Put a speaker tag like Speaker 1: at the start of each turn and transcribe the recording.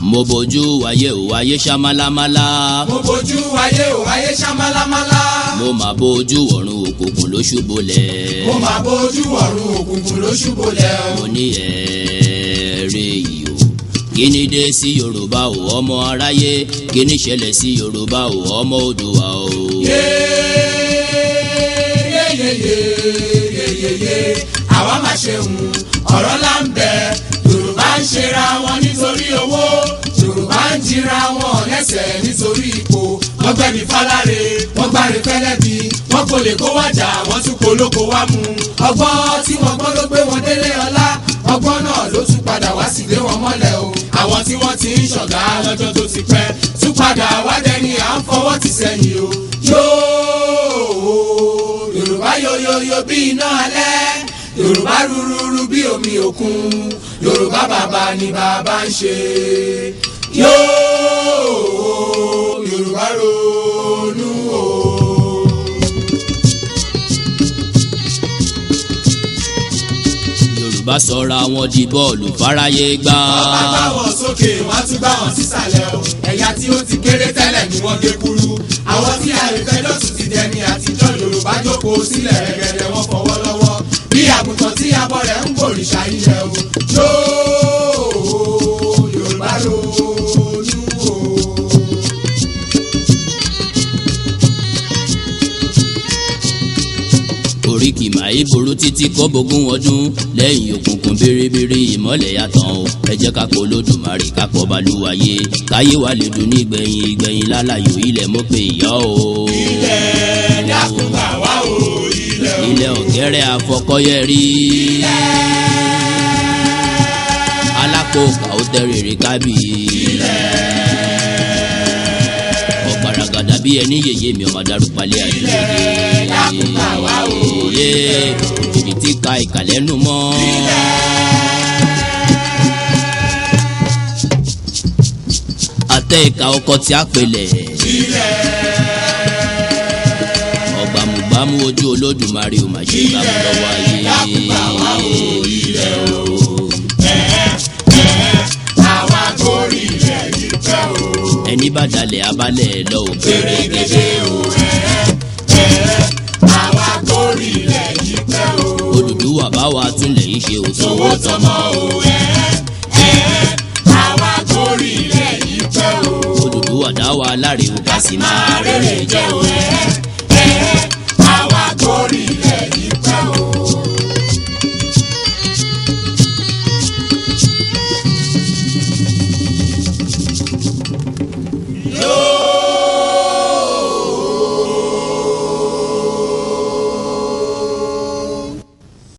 Speaker 1: mo bójú wáyé o wáyé ṣamálámálá.
Speaker 2: mo bójú wáyé o wáyé ṣamálámálá.
Speaker 1: mo máa bójú ọ̀run òkùnkùn ló ṣubúlẹ̀.
Speaker 2: mo máa bójú ọ̀run òkùnkùn ló ṣubúlẹ̀ o.
Speaker 1: mo ní ẹ̀ẹ́rẹ́ yìí o. kí ni dé sí Yorùbá o ọmọ aráyé, kí ni ṣẹlẹ̀ sí Yorùbá o ọmọ Oòduà o.
Speaker 2: yeyeyeyeyeye àwa máa ṣe ọ̀rọ̀ là ń bẹ. Yorùbá ń ṣera wọn nítorí owó, Yorùbá ń jìra wọn lẹ́sẹ̀ nítorí ipò. wọ́n gbẹ̀mí fáláre, wọ́n gbáre fẹ́lẹ́bí, wọ́n kò lè kó wájà, wọ́n tún kó lóko wá mú. ọgbọ́n tí wọ́n gbọ́n ló gbé wọn délé ọlá, ọgbọ́n náà ló tún padà wá sí lé wọn mọ́lẹ̀ o. àwọn tí wọ́n ti ń ṣọ̀gá lọ́jọ́ tó ti pẹ́ tún padà wá dẹni à ń fọwọ́ ti sẹ́yìn o. yóò Yorùbá yoyoyo bí iná alẹ́, Yorùbá rúrúrú bí omi òkun, Yorùbá bàbá ni bàbá ń ṣe. yóò Yorùbá ronú o.
Speaker 1: Yorùbá sọra wọn di bọ́ọ̀lù fáráyé gbá.
Speaker 2: wọ́n bá gbá wọn sókè wọ́n tún gbá wọn sísàlẹ̀ o. ẹ̀yà tí ó ti kéré tẹ́lẹ̀ ni wọ́n gé kúrú. àwọn tí àìfẹ́ lọ́sùn ti dẹni àtijọ́, Yorùbá jókòó sílẹ̀ rẹ̀gẹ̀dẹ̀ wọn fọwọ́ lọ́wọ́. bí àgùntàn tí abọ́ rẹ̀ ń gbòrìṣà ilẹ̀ o. yóò Yorùbá ronú o.
Speaker 1: oríkì màá burú títí kọ́ bógún ọdún, lẹ́yìn òkùnkùn bèrèbèrè ìmọ́lẹ̀ yàtọ̀ o. ẹ jẹ́ ká pọ̀ Olódùmarè ká pọ̀ Balùwàyé, káyé wa lè dùn ní ìgbẹ̀yìn ìgbẹ̀yìn lálàyò ilẹ̀ mọ́ pé ìyá o.
Speaker 2: ilẹ̀ dákun gbà wá o. ilẹ̀ o.
Speaker 1: ilẹ̀ ọ̀gẹ́rẹ́ àfọkọ́yẹrí. alákòókà ó tẹ́rẹ̀ẹ́rẹ́ kábì. ọ̀gbaragada bí ẹni yèyé mi ọmọ darúpalẹ̀ àdúgbò
Speaker 2: dákun gbà wá o.
Speaker 1: òjijì tí ka ìkàlẹ́nu mọ́. àtẹ ìka ọkọ tí a pèlẹ̀. ọgbàmùgbàmù ojú Olódùmarè ò mà ṣe gbàmù lọ́wọ́ ayé.
Speaker 2: àwa gorí ilẹ̀ yìí pẹ́ o.
Speaker 1: ẹni bá dalẹ̀ abalẹ̀ lọ ò
Speaker 2: gẹ́gẹ́ o. àwa gorí ilẹ̀ yìí pẹ́ o.
Speaker 1: Odùduwà bá wa túnlẹ̀ yìí ṣe òtún.
Speaker 2: owó tọmọ o. àwa gorí ilẹ̀ yìí pẹ́ o.
Speaker 1: Odùduwà dá wa láre o ká sì máa
Speaker 2: rere jẹ́ o.